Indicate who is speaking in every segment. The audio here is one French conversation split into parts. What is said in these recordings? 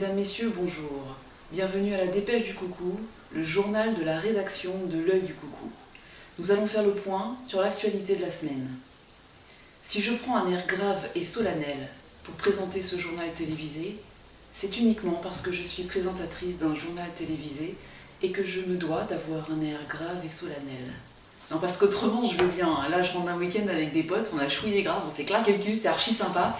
Speaker 1: Mesdames, Messieurs, bonjour. Bienvenue à la Dépêche du Coucou, le journal de la rédaction de l'Œil du Coucou. Nous allons faire le point sur l'actualité de la semaine. Si je prends un air grave et solennel pour présenter ce journal télévisé, c'est uniquement parce que je suis présentatrice d'un journal télévisé et que je me dois d'avoir un air grave et solennel. Non, parce qu'autrement je veux bien. Là, je rentre d'un week-end avec des potes, on a chouillé grave, on s'est claqué le cul, c'était archi sympa.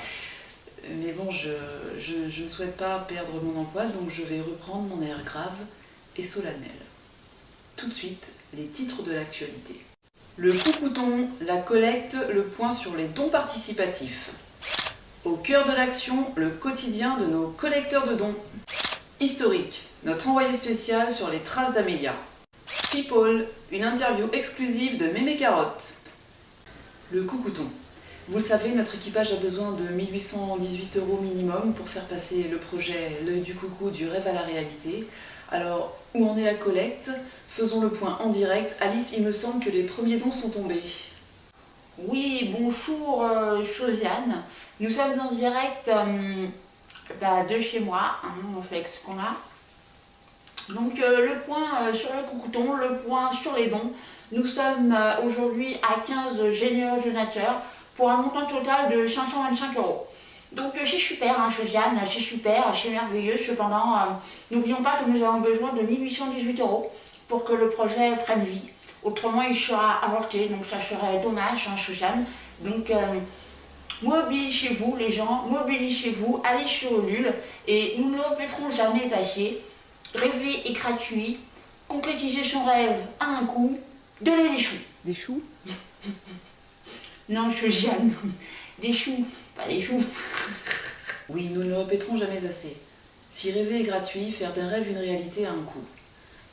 Speaker 1: Mais bon, je ne souhaite pas perdre mon emploi, donc je vais reprendre mon air grave et solennel. Tout de suite, les titres de l'actualité. Le Coucouton, la collecte, le point sur les dons participatifs. Au cœur de l'action, le quotidien de nos collecteurs de dons. Historique, notre envoyé spécial sur les traces d'Amélia. People, une interview exclusive de Mémé Carotte. Le Coucouton. Vous le savez, notre équipage a besoin de 1818 € minimum pour faire passer le projet L'Œil du Coucou du rêve à la réalité. Alors, où en est la collecte? Faisons le point en direct. Alice, il me semble que les premiers dons sont tombés.
Speaker 2: Oui, bonjour Josiane. Nous sommes en direct de chez moi. On fait ce qu'on a. Donc le point sur le Coucouton, le point sur les dons. Nous sommes aujourd'hui à 15 généreux donateurs pour un montant total de 525 €. Donc c'est super, Josiane, c'est super, c'est merveilleux. Cependant, n'oublions pas que nous avons besoin de 1818 € pour que le projet prenne vie. Autrement, il sera avorté, donc ça serait dommage, Josiane. Donc mobilisez-vous les gens, mobilisez-vous, allez sur Ulule et nous ne le répéterons jamais assez. Rêver est gratuit, concrétiser son rêve à un coup, donner des choux.
Speaker 3: Des choux?
Speaker 2: Non, Josiane, des choux, pas des choux.
Speaker 1: Oui, nous ne le répéterons jamais assez. Si rêver est gratuit, faire d'un rêve une réalité a un coût.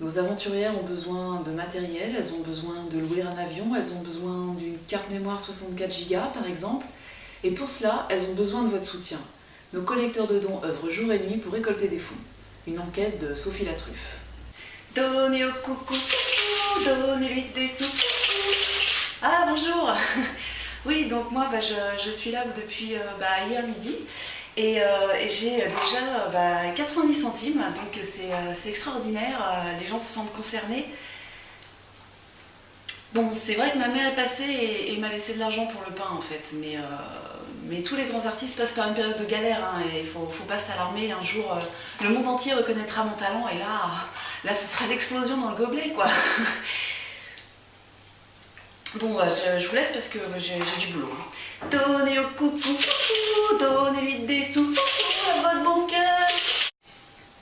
Speaker 1: Nos aventurières ont besoin de matériel, elles ont besoin de louer un avion, elles ont besoin d'une carte mémoire 64 Go par exemple. Et pour cela, elles ont besoin de votre soutien. Nos collecteurs de dons œuvrent jour et nuit pour récolter des fonds. Une enquête de Sophie Latruffe. Donnez au coucou, donnez-lui des sous. Ah bonjour. Oui, donc moi je suis là depuis hier midi et j'ai déjà 90 centimes, donc c'est extraordinaire, les gens se sentent concernés. Bon, c'est vrai que ma mère est passée et m'a laissé de l'argent pour le pain en fait, mais tous les grands artistes passent par une période de galère, et il faut pas s'alarmer. Un jour, le monde entier reconnaîtra mon talent et là ce sera l'explosion dans le gobelet quoi. Bon, je vous laisse parce que j'ai du boulot. Donnez au coucou, donnez-lui des sous, à votre bon cœur.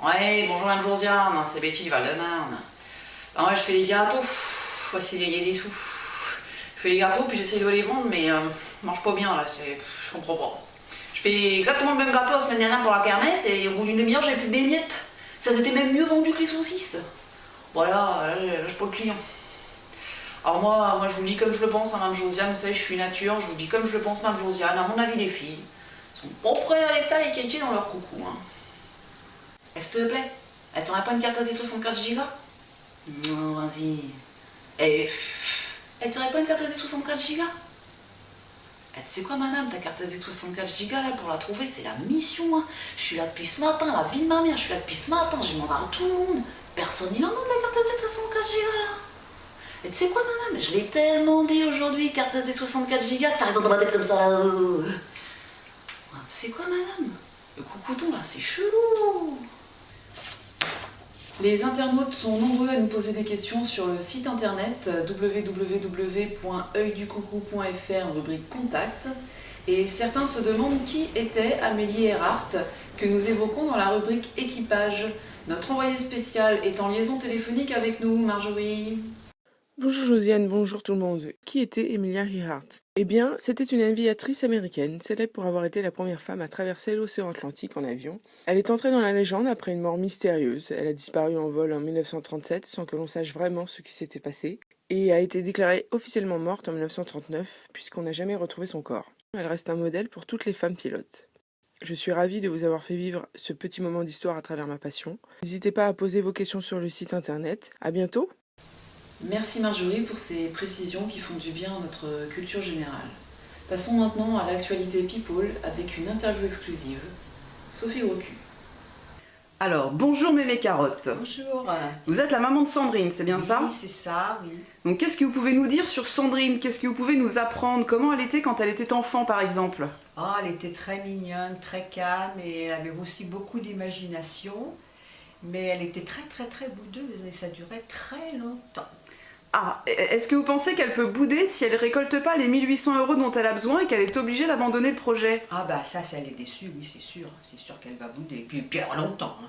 Speaker 1: Ouais, bonjour Mme Josiane, c'est Betty du Val-de-Marne. Ben ouais, je fais des gâteaux. Faut essayer de gagner des sous. Je fais les gâteaux puis j'essaie de les vendre, mais je mange pas bien là, je comprends pas. Je fais exactement le même gâteau la semaine dernière pour la kermesse et au bout d'une demi-heure j'avais plus que des miettes. Ça s'était même mieux vendu que les saucisses. Voilà, là j'ai pas de client. Alors moi je vous le dis comme je le pense, Mme Josiane, vous savez je suis nature, je vous dis comme je le pense Mme Josiane, à mon avis les filles sont pas prêtes à aller faire les kékés dans leur coucou. S'il te plaît, elle t'aurait pas une carte SD 64 Go? Non, vas-y. Et elle t'aurait pas une carte SD 64 Go? Tu sais quoi madame, ta carte SD 64 Go là, pour la trouver c'est la mission. Je suis là depuis ce matin, la vie de ma mère, je suis là depuis ce matin, j'ai demandé à tout le monde. Personne il en a de la carte SD 64 Go là. Et tu sais quoi madame, je l'ai tellement dit aujourd'hui, carte SD 64 Go, que ça résonne dans ma tête comme ça. Tu sais quoi madame, le Coucouton là c'est chelou. Les internautes sont nombreux à nous poser des questions sur le site internet www.oeilducoucou.fr, rubrique Contact. Et certains se demandent qui était Amélie Earhart, que nous évoquons dans la rubrique Équipage. Notre envoyé spécial est en liaison téléphonique avec nous, Marjorie.
Speaker 3: Bonjour Josiane, bonjour tout le monde. Qui était Emilia Earhart? Eh bien, c'était une aviatrice américaine, célèbre pour avoir été la première femme à traverser l'océan Atlantique en avion. Elle est entrée dans la légende après une mort mystérieuse. Elle a disparu en vol en 1937 sans que l'on sache vraiment ce qui s'était passé et a été déclarée officiellement morte en 1939 puisqu'on n'a jamais retrouvé son corps. Elle reste un modèle pour toutes les femmes pilotes. Je suis ravie de vous avoir fait vivre ce petit moment d'histoire à travers ma passion. N'hésitez pas à poser vos questions sur le site internet. À bientôt!
Speaker 1: Merci Marjorie pour ces précisions qui font du bien à notre culture générale. Passons maintenant à l'actualité People avec une interview exclusive. Sophie Rocu. Alors, bonjour mémé carotte.
Speaker 2: Bonjour.
Speaker 1: Vous êtes la maman de Sandrine, c'est bien ça?
Speaker 2: Oui, c'est ça, oui.
Speaker 1: Donc qu'est-ce que vous pouvez nous dire sur Sandrine? Qu'est-ce que vous pouvez nous apprendre? Comment elle était quand elle était enfant par exemple?
Speaker 2: Ah, elle était très mignonne, très calme et elle avait aussi beaucoup d'imagination. Mais elle était très boudeuse et ça durait très longtemps.
Speaker 1: Ah, est-ce que vous pensez qu'elle peut bouder si elle récolte pas les 1800 € dont elle a besoin et qu'elle est obligée d'abandonner le projet?
Speaker 2: Ah bah ça, si elle est déçue, oui c'est sûr qu'elle va bouder. Et puis alors longtemps. Hein.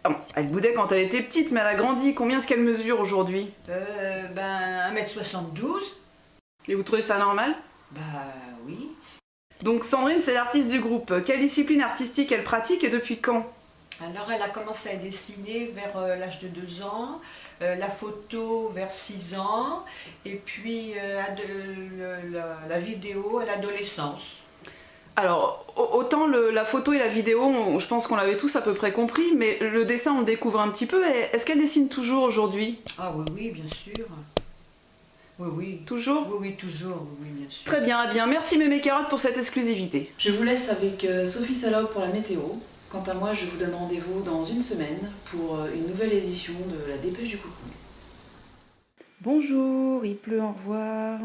Speaker 1: Ah bon, elle boudait quand elle était petite, mais elle a grandi. Combien est-ce qu'elle mesure aujourd'hui?
Speaker 2: 1m72.
Speaker 1: Et vous trouvez ça normal?
Speaker 2: Bah oui.
Speaker 1: Donc Sandrine, c'est l'artiste du groupe. Quelle discipline artistique elle pratique et depuis quand?
Speaker 2: Alors elle a commencé à dessiner vers l'âge de 2 ans, la photo vers 6 ans, et puis la vidéo à l'adolescence.
Speaker 1: Alors, autant la photo et la vidéo, je pense qu'on l'avait tous à peu près compris, mais le dessin, on le découvre un petit peu. Est-ce qu'elle dessine toujours aujourd'hui?
Speaker 2: Ah oui, bien sûr. Oui.
Speaker 1: Toujours?
Speaker 2: Oui, toujours, oui, bien sûr.
Speaker 1: Très bien, eh bien, merci mémé carotte pour cette exclusivité.
Speaker 3: Je vous laisse avec Sophie Salop pour la météo. Quant à moi, je vous donne rendez-vous dans une semaine pour une nouvelle édition de la Dépêche du Coucou.
Speaker 4: Bonjour, il pleut, au revoir.